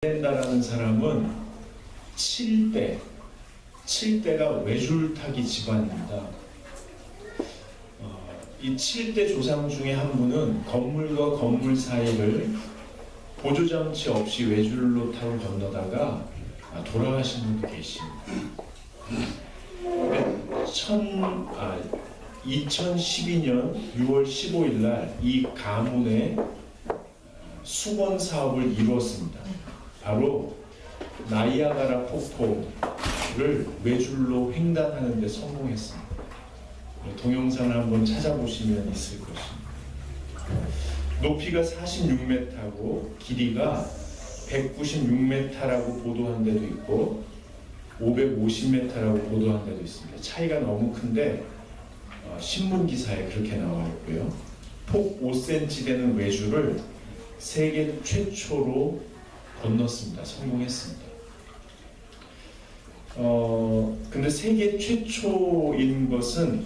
된다라는 사람은 7대가 외줄타기 집안입니다. 이 7대 조상 중에 한 분은 건물과 건물 사이를 보조장치 없이 외줄로 타고 건너다가 돌아가신 분도 계십니다. 2012년 6월 15일 날 이 가문의 수건 사업을 이루었습니다. 바로 나이아가라 폭포를 외줄로 횡단하는 데 성공했습니다. 동영상을 한번 찾아보시면 있을 것입니다. 높이가 46m고 길이가 196m라고 보도한 데도 있고 550m라고 보도한 데도 있습니다. 차이가 너무 큰데 신문 기사에 그렇게 나와 있고요. 폭 5cm 되는 외줄을 세계 최초로 건넜습니다. 성공했습니다. 근데 세계 최초인 것은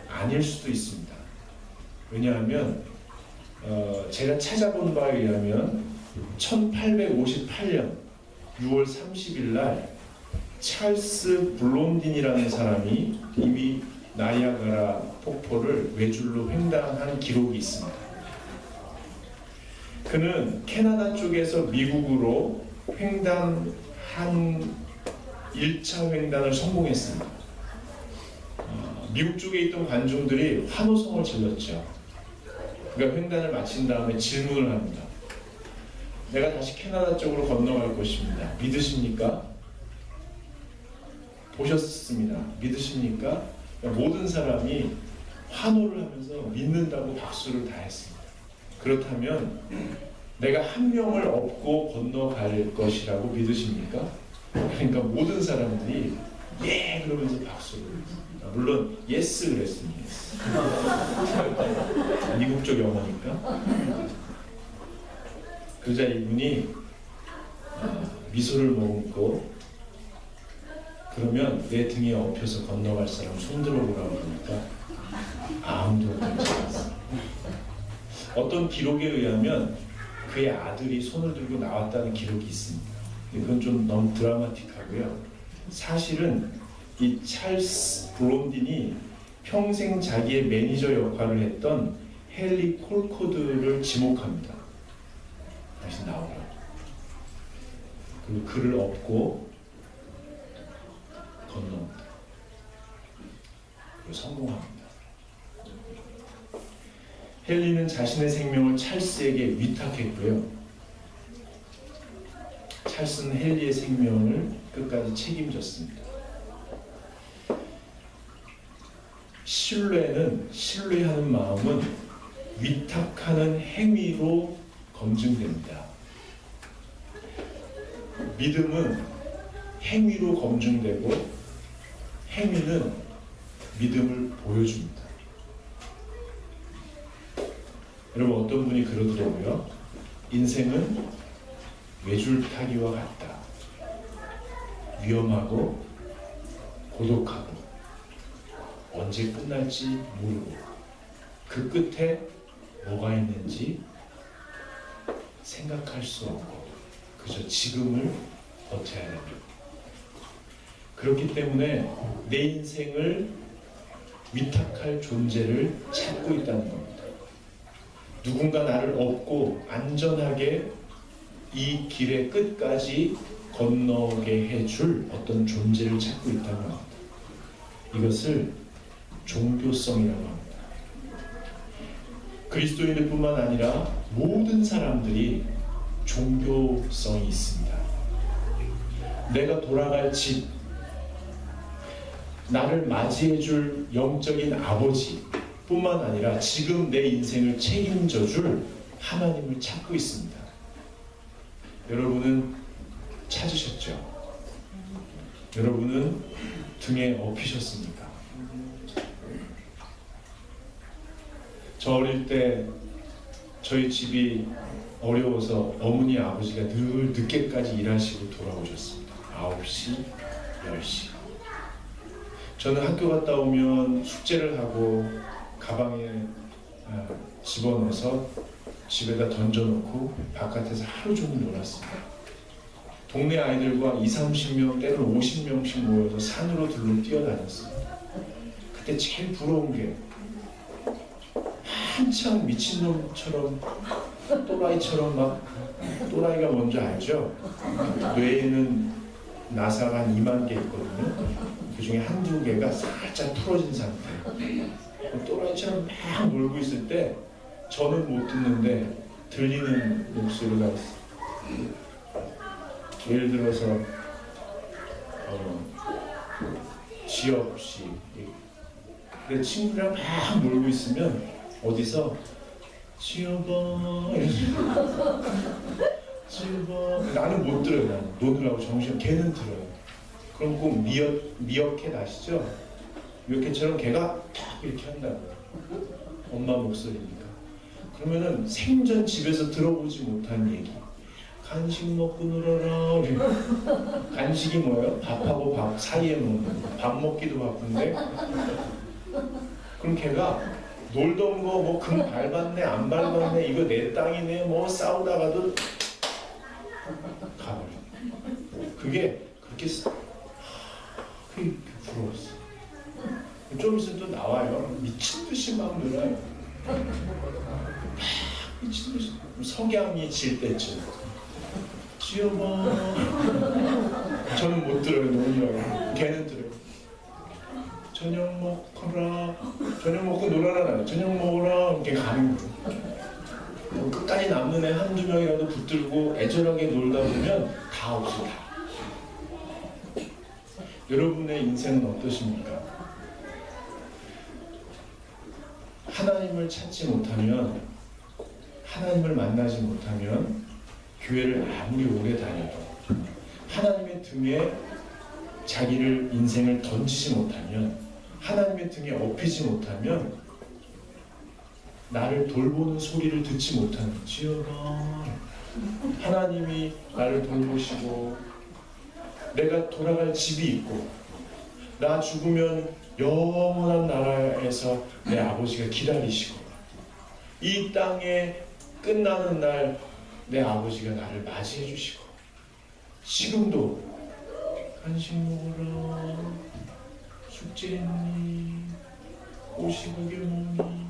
아닐 수도 있습니다. 왜냐하면 제가 찾아본 바에 의하면 1858년 6월 30일 날 찰스 블론딘이라는 사람이 이미 나이아가라 폭포를 외줄로 횡단한 기록이 있습니다. 그는 캐나다 쪽에서 미국으로 횡단한 1차 횡단을 성공했습니다. 미국 쪽에 있던 관중들이 환호성을 질렀죠. 그러니까 횡단을 마친 다음에 질문을 합니다. 내가 다시 캐나다 쪽으로 건너갈 것입니다. 믿으십니까? 보셨습니다. 믿으십니까? 그러니까 모든 사람이 환호를 하면서 믿는다고 박수를 다 했습니다. 그렇다면 내가 한 명을 업고 건너갈 것이라고 믿으십니까? 그러니까 모든 사람들이 예! 그러면서 박수를 했습니다. 물론 예스 그랬습니다. 미국적 영어니까. 그러자 이분이 미소를 머금고 그러면 내 등에 엎혀서 건너갈 사람 손들어 보라고 하니까 아무도 없지 않았어요. 어떤 기록에 의하면 그의 아들이 손을 들고 나왔다는 기록이 있습니다. 이건 좀 너무 드라마틱하고요. 사실은 이 찰스 블론딘이 평생 자기의 매니저 역할을 했던 헨리 콜코드를 지목합니다. 다시 나오라고. 그리고 그를 업고 건너옵니다. 그리고 성공합니다. 헨리는 자신의 생명을 찰스에게 위탁했고요. 찰스는 헨리의 생명을 끝까지 책임졌습니다. 신뢰하는 마음은 위탁하는 행위로 검증됩니다. 믿음은 행위로 검증되고 행위는 믿음을 보여줍니다. 여러분 어떤 분이 그러더라고요. 인생은 외줄타기와 같다. 위험하고 고독하고 언제 끝날지 모르고 그 끝에 뭐가 있는지 생각할 수 없고 그저 지금을 버텨야 됩니다. 그렇기 때문에 내 인생을 위탁할 존재를 찾고 있다는 겁니다. 누군가 나를 업고 안전하게 이 길의 끝까지 건너게 해줄 어떤 존재를 찾고 있다는 겁니다. 이것을 종교성이라고 합니다. 그리스도인들 뿐만 아니라 모든 사람들이 종교성이 있습니다. 내가 돌아갈 집, 나를 맞이해줄 영적인 아버지 뿐만 아니라 지금 내 인생을 책임져줄 하나님을 찾고 있습니다. 여러분은 찾으셨죠? 여러분은 등에 업히셨습니까? 저 어릴 때 저희 집이 어려워서 어머니 아버지가 늘 늦게까지 일하시고 돌아오셨습니다. 9시, 10시. 저는 학교 갔다 오면 숙제를 하고 가방에 집어넣어서 집에다 던져놓고 바깥에서 하루 종일 놀았습니다. 동네 아이들과 20-30명 때로는 50명씩 모여서 산으로 들로 뛰어다녔어요. 그때 제일 부러운 게 한창 미친놈처럼 또라이처럼 막 또라이가 뭔지 알죠? 뇌에는 나사가 한 2만 개 있거든요. 그 중에 한두 개가 살짝 풀어진 상태. 또라이처럼 막 놀고 있을 때 저는 못 듣는데 들리는 목소리가 있어요. 예를 들어서 지엽씨 내 친구랑 막 놀고 있으면 어디서 지엽아 지엽아 나는 못 들어요. 나는 노느라고 정신 걔는 들어요. 그럼 꼭 미어캣 아시죠? 미어캣처럼 걔가 탁 이렇게 한다고요. 엄마 목소리니까. 그러면은 생전 집에서 들어보지 못한 얘기. 간식 먹고 놀아라. 간식이 뭐예요? 밥하고 밥 사이에 먹는 거. 밥 먹기도 바쁜데. 그럼 걔가 놀던 거 뭐 금 밟았네 안 밟았네 이거 내 땅이네 뭐 싸우다가도 가버려. 그게 그렇게 부러웠어. 좀 있으면 또 나와요. 미친 듯이 막 놀아요. 미친 듯이 석양이 질 때쯤. 지어봐. 저는 못 들어요. 놀려요. 걔는 들어요. 저녁 먹어라. 저녁 먹고 놀아라. 저녁 먹어라. 이렇게 가는 거예요. 끝까지 남는 애 한두 명이라도 붙들고 애절하게 놀다 보면 다 없어. 다. 여러분의 인생은 어떠십니까? 하나님을 찾지 못하면, 하나님을 만나지 못하면 교회를 아무리 오래 다녀도 하나님의 등에 자기를 인생을 던지지 못하면, 하나님의 등에 업히지 못하면 나를 돌보는 소리를 듣지 못하는 지어봐. 하나님이 나를 돌보시고 내가 돌아갈 집이 있고 나 죽으면 영원한 나라에서 내 아버지가 기다리시고 이 땅에 끝나는 날 내 아버지가 나를 맞이해 주시고 지금도 간식 먹어라. 숙제했니? 옷이 고개 뭐니?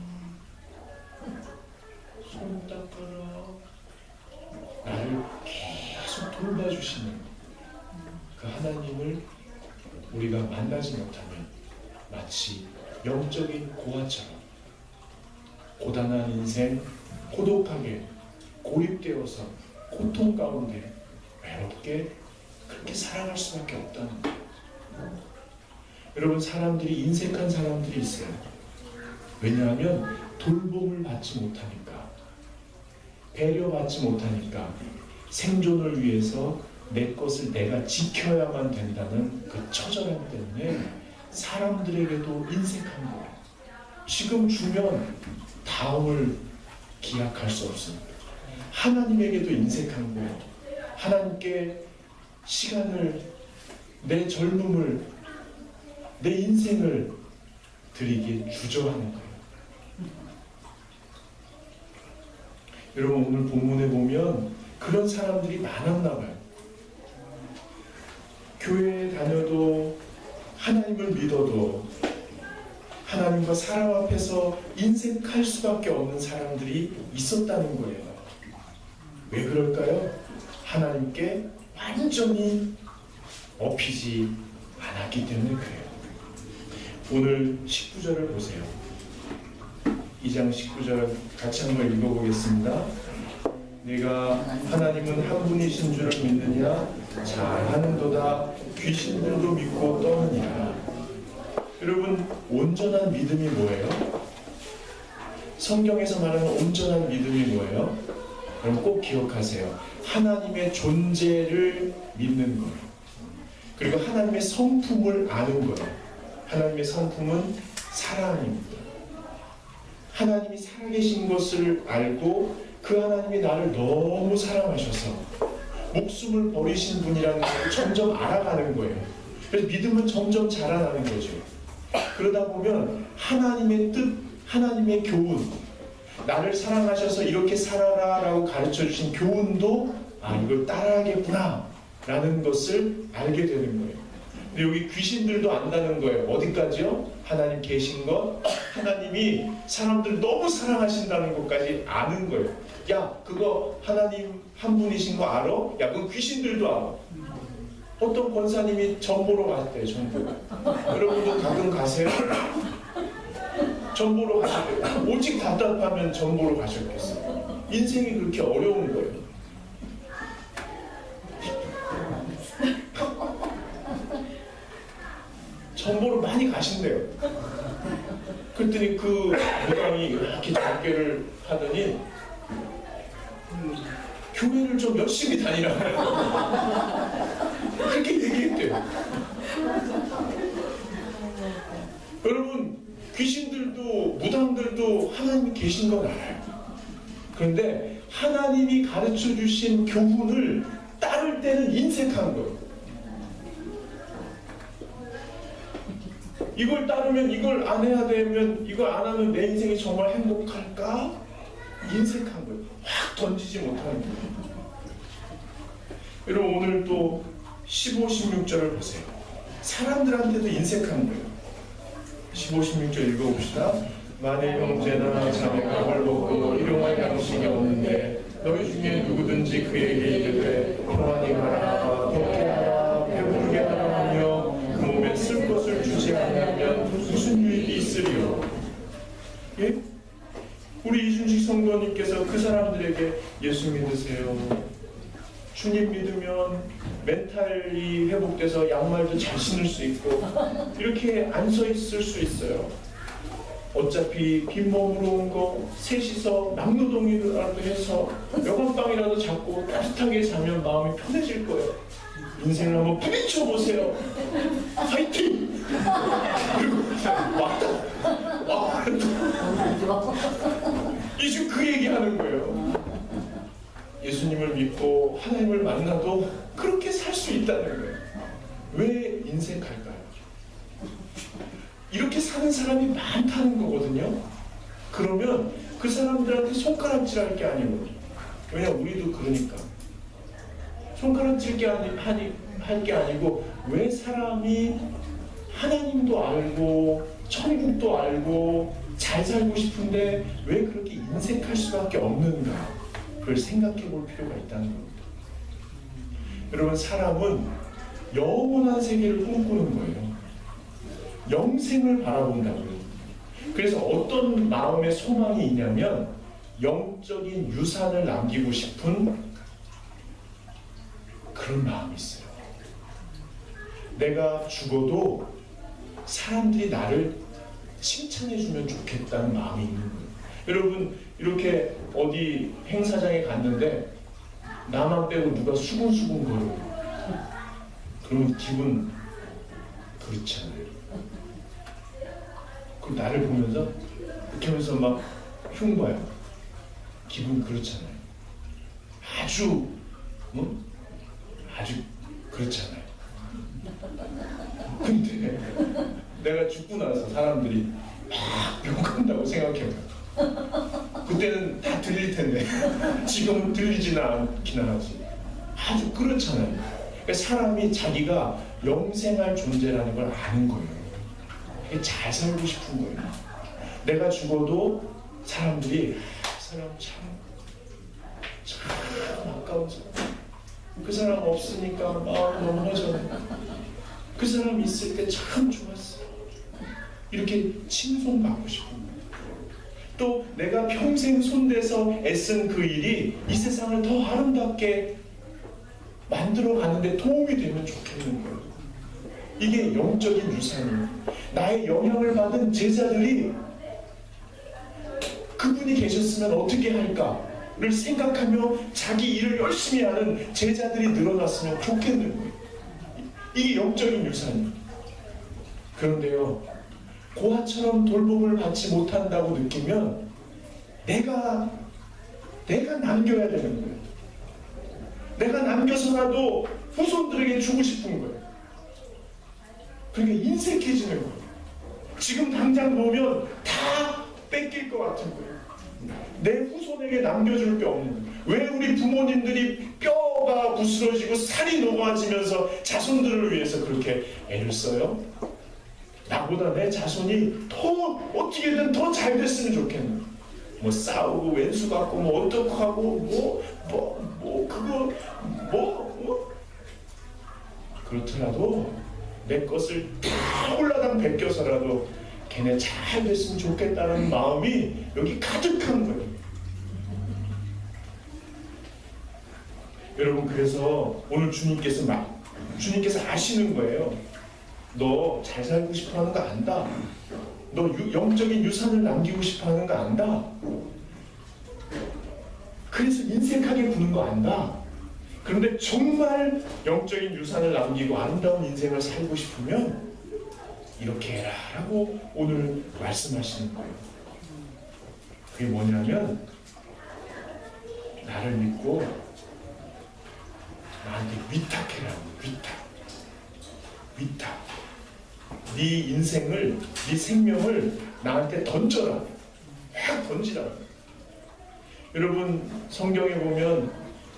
손 닦아라. 나를 계속 돌봐주시는 그 하나님을 우리가 만나지 못하면 마치 영적인 고아처럼 고단한 인생, 고독하게 고립되어서 고통 가운데 외롭게 그렇게 살아갈 수밖에 없다는 거예요. 여러분, 사람들이 인색한 사람들이 있어요. 왜냐하면 돌봄을 받지 못하니까, 배려받지 못하니까 생존을 위해서 내 것을 내가 지켜야만 된다는 그 처절함 때문에 사람들에게도 인색한 거예요. 지금 주면 다음을 기약할 수 없습니다. 하나님에게도 인색한 거예요. 하나님께 시간을, 내 젊음을, 내 인생을 드리기에 주저하는 거예요. 여러분, 오늘 본문에 보면 그런 사람들이 많았나 봐요. 교회에 다녀도 하나님을 믿어도 하나님과 사람 앞에서 인색할 수밖에 없는 사람들이 있었다는 거예요. 왜 그럴까요? 하나님께 완전히 업히지 않았기 때문에 그래요. 오늘 19절을 보세요. 2장 19절 같이 한번 읽어보겠습니다. 내가 하나님은 한 분이신 줄을 믿느냐? 잘하는도다. 귀신들도 믿고 떠느니라. 여러분, 온전한 믿음이 뭐예요? 성경에서 말하는 온전한 믿음이 뭐예요? 여러분 꼭 기억하세요. 하나님의 존재를 믿는 거예요. 그리고 하나님의 성품을 아는 거예요. 하나님의 성품은 사랑입니다. 하나님이 살아계신 것을 알고 그 하나님이 나를 너무 사랑하셔서 목숨을 버리신 분이라는 것을 점점 알아가는 거예요. 그래서 믿음은 점점 자라나는 거죠. 그러다 보면 하나님의 뜻, 하나님의 교훈, 나를 사랑하셔서 이렇게 살아라 라고 가르쳐 주신 교훈도 이걸 따라하겠구나 라는 것을 알게 되는 거예요. 근데 여기 귀신들도 안다는 거예요. 어디까지요? 하나님 계신 것, 하나님이 사람들 너무 사랑하신다는 것까지 아는 거예요. 야, 그거 하나님 한 분이신 거 알아? 야, 그거 귀신들도 알아. 어떤 권사님이 전 보러 갔대요. 전 보러. 여러분도 가끔 가세요? 전 보러 가실 때 오직 답답하면 전 보러 가셨겠어요. 인생이 그렇게 어려운 거예요. 전 보러 많이 가신대요. 그랬더니 그 무당이 이렇게 작게를 하더니 교회를 좀 열심히 다니라고 그렇게 얘기했대요. 여러분, 귀신들도 무당들도 하나님이 계신 건 알아요. 그런데 하나님이 가르쳐 주신 교훈을 따를 때는 인색한 거예요. 이걸 따르면, 이걸 안 해야 되면, 이걸 안 하면 내 인생이 정말 행복할까? 인색한 거예요. 확 던지지 못하는 거예요. 여러분, 오늘 또 15, 16절을 보세요. 사람들한테도 인색한 거예요. 15, 16절 읽어봅시다. 만일 형제나 자매가 벌먹고 일용할 양식이 없는데 너희 중에 누구든지 그에게 이르되 평안히 가라, 덥게 하라, 배부르게 하라 하며 그 몸에 쓸 것을 주지 않으면 무슨 유익이 있으리요? 예? 우리 이준식 성도님께서 그 사람들에게 예수 믿으세요, 주님 믿으면 멘탈이 회복돼서 양말도 잘 신을 수 있고 이렇게 안 서 있을 수 있어요. 어차피 빈몸으로 온 거 셋이서 남노동이라도 해서 여관방이라도 잡고 따뜻하게 자면 마음이 편해질 거예요. 인생을 한번 부딪혀 보세요. 파이팅! 그리고 왔다. 이제 그 얘기하는 거예요. 예수님을 믿고 하나님을 만나도 그렇게 살 수 있다는 거예요. 왜 인색할까요? 이렇게 사는 사람이 많다는 거거든요. 그러면 그 사람들한테 손가락질할 게 아니고, 왜냐 우리도 그러니까 손가락질 할 게 아니고, 왜 사람이 하나님도 알고 천국도 알고 잘 살고 싶은데 왜 그렇게 인색할 수밖에 없는가, 그걸 생각해 볼 필요가 있다는 겁니다. 여러분, 사람은 영원한 세계를 꿈꾸는 거예요. 영생을 바라본다고요. 그래서 어떤 마음의 소망이 있냐면 영적인 유산을 남기고 싶은 그런 마음이 있어요. 내가 죽어도 사람들이 나를 칭찬해주면 좋겠다는 마음이 있는 거예요. 여러분, 이렇게 어디 행사장에 갔는데 나만 빼고 누가 수근수근 거려요. 그러면 기분 그렇잖아요. 그 나를 보면서 이렇게 하면서 막 흉봐요. 기분 그렇잖아요. 아주 그렇잖아요. 근데 내가 죽고 나서 사람들이 막 욕한다고 생각해봐요. 그때는 다 들릴 텐데 지금은 들리지는 않긴 하지. 아주 그렇잖아요. 그러니까 사람이 자기가 영생할 존재라는 걸 아는 거예요. 잘 살고 싶은 거예요. 내가 죽어도 사람들이 사람 참 아까운 사람, 그 사람 없으니까 마음 너무 허전해, 그 사람 있을 때 참 좋았어, 이렇게 칭송받고 싶은 거예요. 또 내가 평생 손대서 애쓴 그 일이 이 세상을 더 아름답게 만들어 가는데 도움이 되면 좋겠는 거예요. 이게 영적인 유산이에요. 나의 영향을 받은 제자들이 그분이 계셨으면 어떻게 할까를 생각하며 자기 일을 열심히 하는 제자들이 늘어났으면 좋겠는 거예요. 이게 영적인 유산이에요. 그런데요, 고아처럼 돌봄을 받지 못한다고 느끼면 내가 남겨야 되는 거예요. 내가 남겨서라도 후손들에게 주고 싶은 거예요. 그러니까 인색해지는 거예요. 지금 당장 보면 다 뺏길 것 같은 거예요. 내 후손에게 남겨줄 게 없는 거예요. 왜 우리 부모님들이 뼈가 부스러지고 살이 녹아지면서 자손들을 위해서 그렇게 애를 써요? 나보다 내 자손이 더 어떻게든 더 잘 됐으면 좋겠네. 뭐 싸우고 왼수 갖고 뭐 어떡하고 그렇더라도 내 것을 다 홀라당 베껴서라도 걔네 잘 됐으면 좋겠다는 마음이 여기 가득한 거예요. 여러분, 그래서 오늘 주님께서 아시는 거예요. 너 잘 살고 싶어 하는 거 안다. 너 영적인 유산을 남기고 싶어 하는 거 안다. 그래서 인색하게 구는 거 안다. 그런데 정말 영적인 유산을 남기고 아름다운 인생을 살고 싶으면 이렇게 해라 라고 오늘 말씀하시는 거예요. 그게 뭐냐면, 나를 믿고 나한테 위탁해라고. 위탁. 네 인생을, 네 생명을 나한테 던져라. 확 던지라. 여러분, 성경에 보면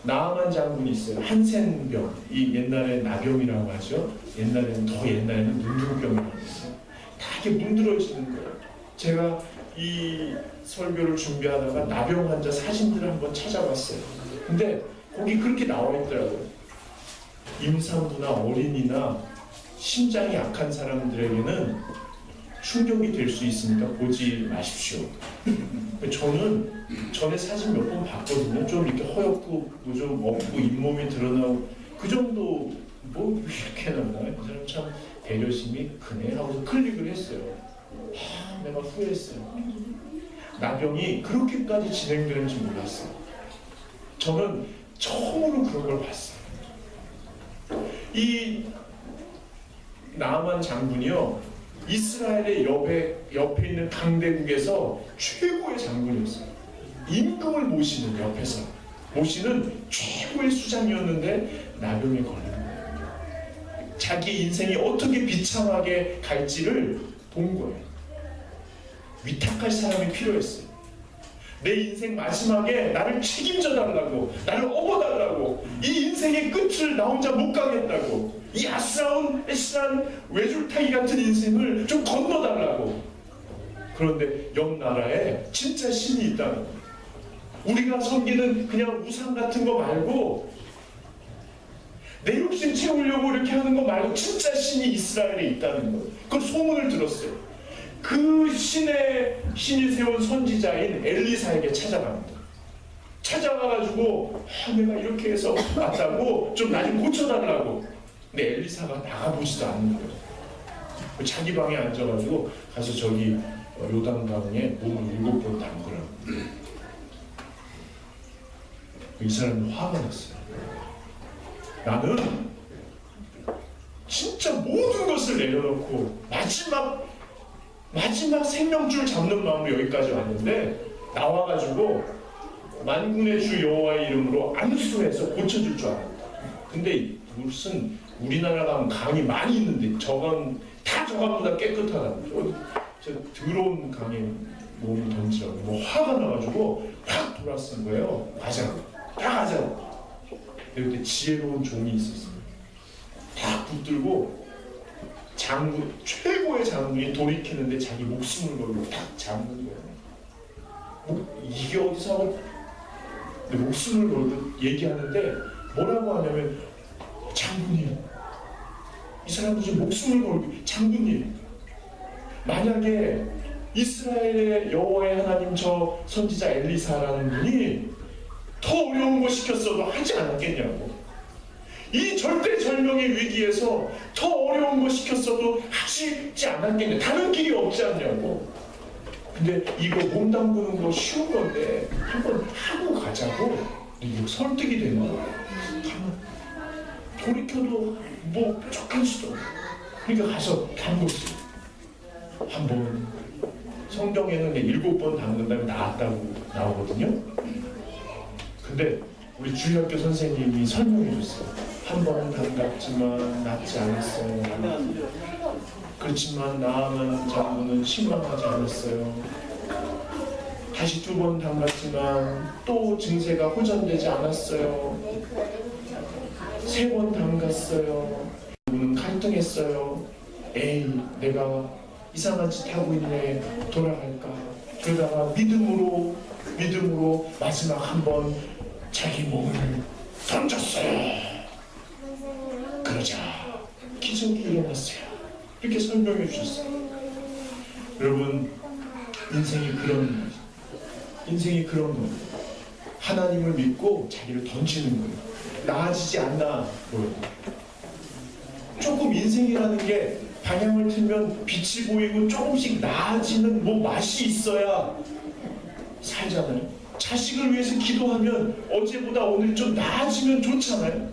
나아만 장군이 있어요. 한센병, 이 옛날에 나병이라고 하죠. 옛날에는 문둥병이라고 했어요. 다 이렇게 문드러지는 거예요. 제가 이 설교를 준비하다가 나병 환자 사진들을 한번 찾아봤어요. 근데 거기 그렇게 나와 있더라고요. 임산부나 어린이나 심장이 약한 사람들에게는 충격이 될 수 있으니까 보지 마십시오. 저는 전에 사진 몇 번 봤거든요. 좀 이렇게 허옇고 좀 없고 잇몸이 드러나고 그 정도 뭐 이렇게 나오나? 이 사람 참 배려심이 크네 하고서 클릭을 했어요. 내가 후회했어요. 나병이 그렇게까지 진행되는지 몰랐어요. 저는 처음으로 그런 걸 봤어요. 이 나아만 장군이요, 이스라엘의 옆에 있는 강대국에서 최고의 장군이었어요. 임금을 모시는 최고의 수장이었는데 나병에 걸린 거예요. 자기 인생이 어떻게 비참하게 갈지를 본 거예요. 위탁할 사람이 필요했어요. 내 인생 마지막에 나를 책임져 달라고, 나를 업어달라고, 이 인생의 끝을 나 혼자 못 가겠다고, 이 아스라운 외줄타기 같은 인생을 좀 건너달라고. 그런데 옆 나라에 진짜 신이 있다는 거예요. 우리가 섬기는 그냥 우상 같은 거 말고, 내 욕심 채우려고 이렇게 하는 거 말고 진짜 신이 이스라엘에 있다는 거예요. 그걸 소문을 들었어요. 그 신이 세운 선지자인 엘리사에게 찾아갑니다. 찾아가가지고 내가 이렇게 해서 왔다고 좀 나 좀 고쳐달라고. 근데 엘리사가 나가보지도 않는 거예요. 자기 방에 앉아가지고 가서 저기 요단강에 몸을 7번 담그라고. 이 사람은 화가 났어요. 나는 진짜 모든 것을 내려놓고 마지막 생명줄 잡는 마음으로 여기까지 왔는데, 나와가지고 만군의 주 여호와의 이름으로 안수해서 고쳐줄 줄 알았다. 근데 무슨 우리나라 가면 강이 많이 있는데 저강 다 저강보다 깨끗하다고. 저 더러운 강에 몸을 던지라고. 뭐 화가 나가지고 확 돌아선 거예요. 가자고. 다 가자고. 그때 지혜로운 종이 있었어요. 다 붙들고 최고의 장군이 돌이키는데 자기 목숨을 걸고 딱 잡는 거예요. 이게 어디서 하고, 목숨을 걸고 얘기하는데 뭐라고 하냐면, 장군님, 이 사람도 지금 목숨을 걸고, 장군님, 만약에 이스라엘의 여호와의 하나님 저 선지자 엘리사라는 분이 더 어려운 거 시켰어도 하지 않았겠냐고. 이 절대절명의 위기에서 더 어려운 거 시켰어도 하시지 않았겠냐. 다른 길이 없지 않냐고. 근데 이거 몸 담그는 거 쉬운 건데 한번 하고 가자고. 이거 설득이 되는 거야. 돌이켜도 뭐 뾰족할 수도 없고. 그러니까 가서 담궜어요. 한번 성경에는 7번 담근 다음에 나았다고 나오거든요. 근데 우리 주일학교 선생님이 설명해 줬어요. 한 번은 담갔지만 낫지 않았어요. 그렇지만 나아만 장군은 실망하지 않았어요. 다시 2번 담갔지만 또 증세가 호전되지 않았어요. 3번 담갔어요. 누구는 갈등했어요. 에이, 내가 이상한 짓 하고 있네. 돌아갈까? 그러다가 믿음으로 마지막 한 번 자기 몸을 던졌어요. 그러자 기적이 일어났어요. 이렇게 설명해 주셨어요. 여러분, 인생이 그런 거예요. 하나님을 믿고 자기를 던지는 거예요. 나아지지 않나 보여요. 조금 인생이라는 게 방향을 틀면 빛이 보이고 조금씩 나아지는 맛이 있어야 살잖아요. 자식을 위해서 기도하면 어제보다 오늘 좀 나아지면 좋잖아요.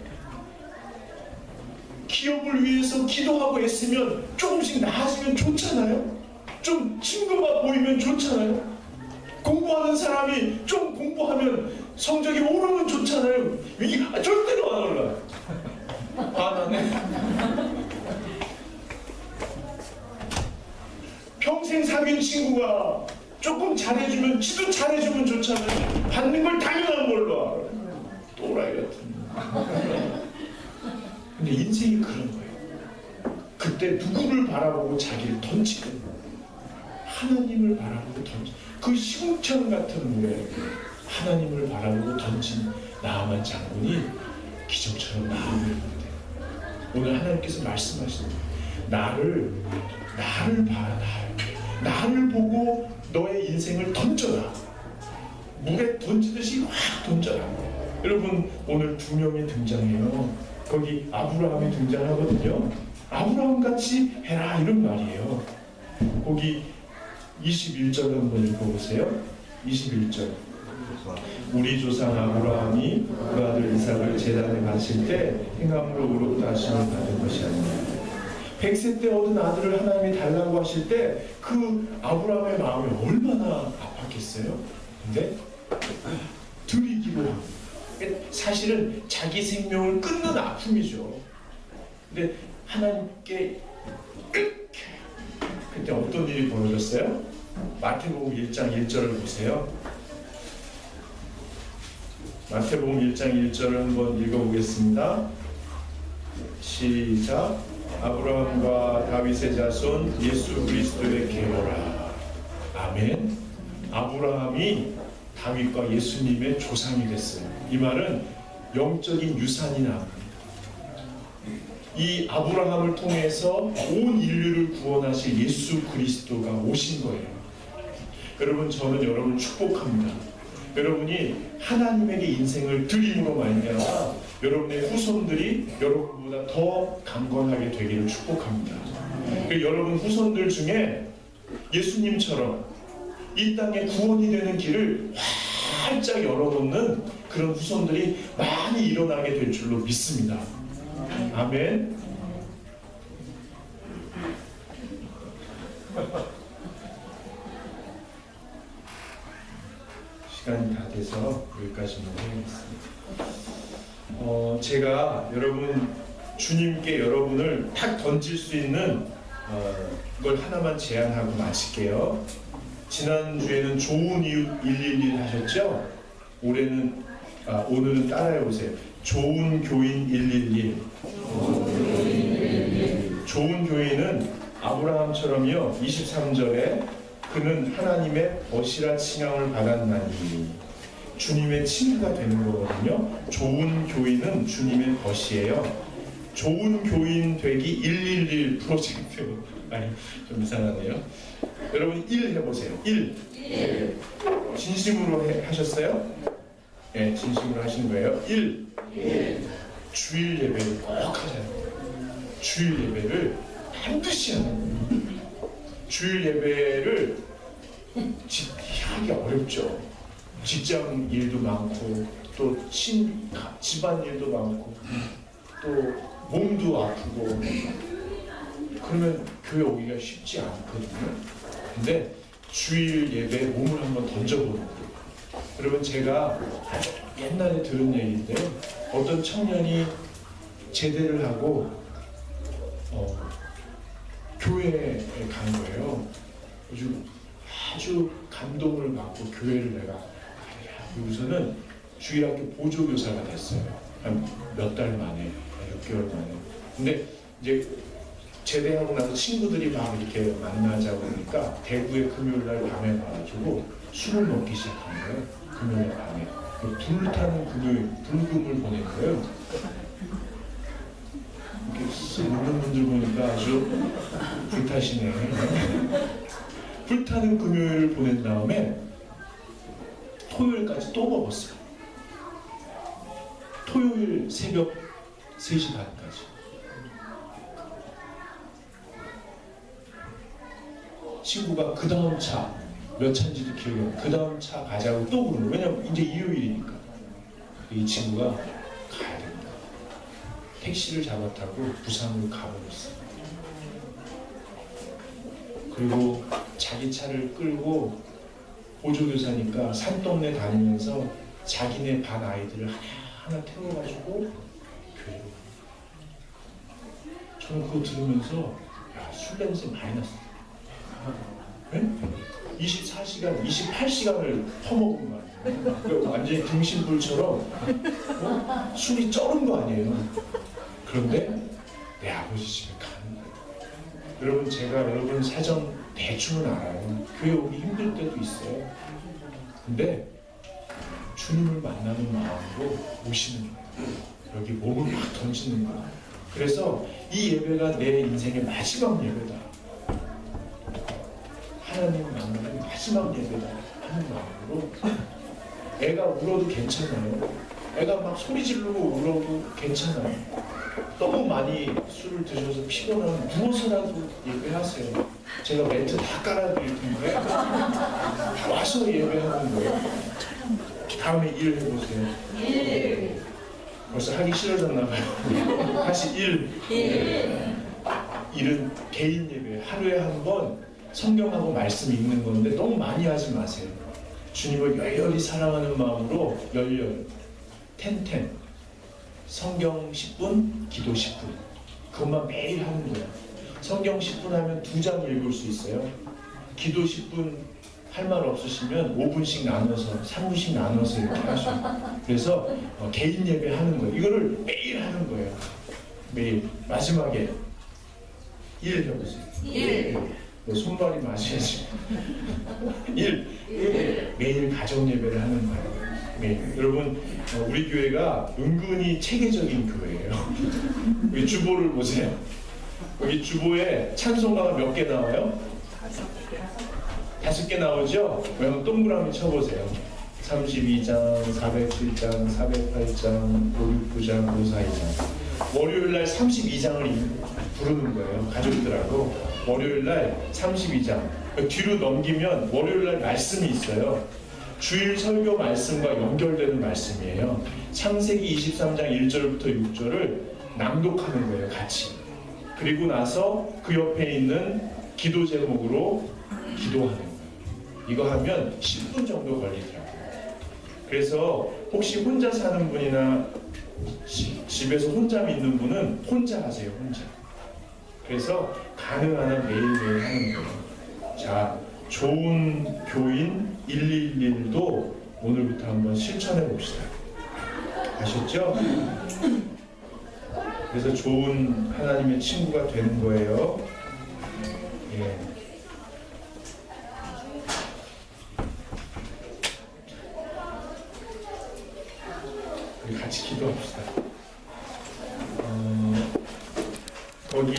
기업을 위해서 기도하고 애쓰면 조금씩 나아지면 좋잖아요. 좀 친구가 보이면 좋잖아요. 공부하는 사람이 좀 공부하면 성적이 오르면 좋잖아요. 이게 절대로 안 올라요. 나네. 평생 사귄 친구가 조금 잘해주면, 지도 잘해주면 좋잖아요. 받는 걸 당연한 걸로 알아요. 또라이 같은. 근데 인생이 그런 거예요. 그때 누구를 바라보고 자기를 던지든 하나님을 바라보고 그 시궁창 같은 물에 하나님을 바라보고 던진 나아만 장군이 기적처럼 나아오는 거예요. 오늘 하나님께서 말씀하시는 거예요. 나를 보고 너의 인생을 던져라. 물에 던지듯이 확 던져라. 여러분, 오늘 2명이 등장해요. 거기 아브라함이 등장하거든요. 아브라함 같이 해라, 이런 말이에요. 거기 21절 한번 읽어보세요. 21절. 우리 조상 아브라함이 그 아들 이삭을 제단에 바칠 때 행함으로 다심을 받은 것이 아니냐. 100세 때 얻은 아들을 하나님이 달라고 하실 때 그 아브라함의 마음이 얼마나 아팠겠어요. 근데 드리기로 하고, 사실은 자기 생명을 끊는 아픔이죠. 근데 하나님께 그때 어떤 일이 벌어졌어요? 마태복음 1장 1절을 보세요. 마태복음 1장 1절을 한번 읽어보겠습니다. 시작. 아브라함과 다윗의 자손 예수 그리스도의 계보라. 아멘. 아브라함이 다윗과 예수님의 조상이 됐어요. 이 말은 영적인 유산이 나옵니다. 이 아브라함을 통해서 온 인류를 구원하실 예수 그리스도가 오신 거예요. 여러분, 저는 여러분을 축복합니다. 여러분이 하나님에게 인생을 드림으로 말미암아 여러분의 후손들이 여러분보다 더 강건하게 되기를 축복합니다. 여러분 후손들 중에 예수님처럼 이 땅에 구원이 되는 길을 활짝 열어놓는 그런 후손들이 많이 일어나게 될 줄로 믿습니다. 아멘. 시간이 다 돼서 여기까지만 하겠습니다. 제가 여러분 주님께 여러분을 탁 던질 수 있는 걸 하나만 제안하고 마칠게요. 지난주에는 좋은 이웃 111 하셨죠? 오늘은 따라해 보세요. 좋은 교인 111. 좋은 교인은 아브라함처럼요. 23절에 그는 하나님의 벗이라 칭함을 받았나니, 주님의 칭의가 되는 거거든요. 좋은 교인은 주님의 벗이에요. 좋은 교인 되기 111 프로젝트. 아니, 좀 이상하네요. 여러분 1 해보세요. 1. 진심으로 하셨어요? 네, 진심으로 하신 거예요. 1. 주일 예배를 꼭 하잖아요. 주일 예배를 반드시 하는 거예요. 주일 예배를 하기 어렵죠. 직장 일도 많고 또 집안 일도 많고 또 몸도 아프고 그러면 교회 오기가 쉽지 않거든요. 근데 주일 예배에 몸을 한번 던져보는 거예요. 여러분, 제가 옛날에 들은 얘기인데요. 어떤 청년이 제대를 하고 교회에 간 거예요. 아주 감동을 받고 교회를 내가 그러고서는 주일학교 보조교사가 됐어요. 한 몇 달 만에, 6개월 만에. 근데 이제 제대하고 나서 친구들이 막 이렇게 만나자고 그러니까 대구에 금요일날 밤에 가가지고 술을 먹기 시작한 거예요. 금요일 밤에. 불타는 금요일, 불금을 보낸 거예요. 이렇게 쓱 웃는 분들 보니까 아주 불타시네. 불타는 금요일을 보낸 다음에 토요일까지 또 먹었어요. 토요일 새벽 3시 반까지. 친구가 그 다음 차, 몇 차인지도 기억이 안 나요. 그 다음 차 가자고 또 그러는 거예요. 왜냐면 이제 일요일이니까. 이 친구가 가야 된다. 택시를 잡아타고 부산으로 가버렸어요. 그리고 자기 차를 끌고 보조교사니까 산동네 다니면서 자기네 반 아이들을 하나 태워가지고 교회로 갑니다. 저는 그거 들으면서 야, 술 냄새 많이 났어요. 네? 24시간, 28시간을 퍼먹은 거 아니에요? 그러니까 완전히 등신불처럼 술이 쩔은 거 아니에요? 그런데 내 아버지 집에 가는 거예요. 여러분, 제가 여러분 사정 대충은 알아요. 교회 오기 힘들 때도 있어요. 근데 주님을 만나는 마음으로 오시는 거예요. 여기 몸을 막 던지는 거예요. 그래서 이 예배가 내 인생의 마지막 예배다. 하나님 만나는 마지막 예배다 하는 마음으로 애가 울어도 괜찮아요. 애가 막 소리 지르고 울어도 괜찮아요. 너무 많이 술을 드셔서 피곤하면 누워서라도 예배하세요. 제가 멘트 다 깔아드릴 텐데 와서 예배하는 거예요. 다음에 일 해보세요. 일. 벌써 하기 싫어졌나 봐요. 다시 일. 일은 개인 예배. 하루에 한 번 성경하고 말씀 읽는 건데 너무 많이 하지 마세요. 주님을 열렬히 사랑하는 마음으로 열렬. 텐텐. 성경 10분, 기도 10분. 그것만 매일 하는 거예요. 성경 10분 하면 2장 읽을 수 있어요. 기도 10분 할 말 없으시면 5분씩 나눠서 3분씩 나눠서 이렇게 하셔요. 그래서 개인 예배 하는 거예요. 이거를 매일 하는 거예요. 매일. 마지막에 1 해보세요. 1. 손발이 마셔야지. 1. 매일 가정 예배를 하는 거예요. 매일. 여러분, 우리 교회가 은근히 체계적인 교회예요. 여기 주보를 보세요. 여기 주보에 찬송가가 몇 개 나와요? 5개 나오죠? 그럼 동그라미 쳐보세요. 32장, 407장, 408장, 569장, 542장. 월요일날 32장을 부르는 거예요. 가족들하고. 월요일날 32장. 뒤로 넘기면 월요일날 말씀이 있어요. 주일 설교 말씀과 연결되는 말씀이에요. 창세기 23장 1절부터 6절을 낭독하는 거예요. 같이. 그리고 나서 그 옆에 있는 기도 제목으로 기도하는 거예요. 이거 하면 10분 정도 걸리더라고요. 그래서 혹시 혼자 사는 분이나 집에서 혼자 믿는 분은 혼자 하세요. 혼자. 그래서 가능한 한 매일매일 하는 거예요. 자, 좋은 교인 111도 오늘부터 한번 실천해 봅시다. 아셨죠? 그래서 좋은 하나님의 친구가 되는 거예요. 예. 우리 같이 기도합시다. 거기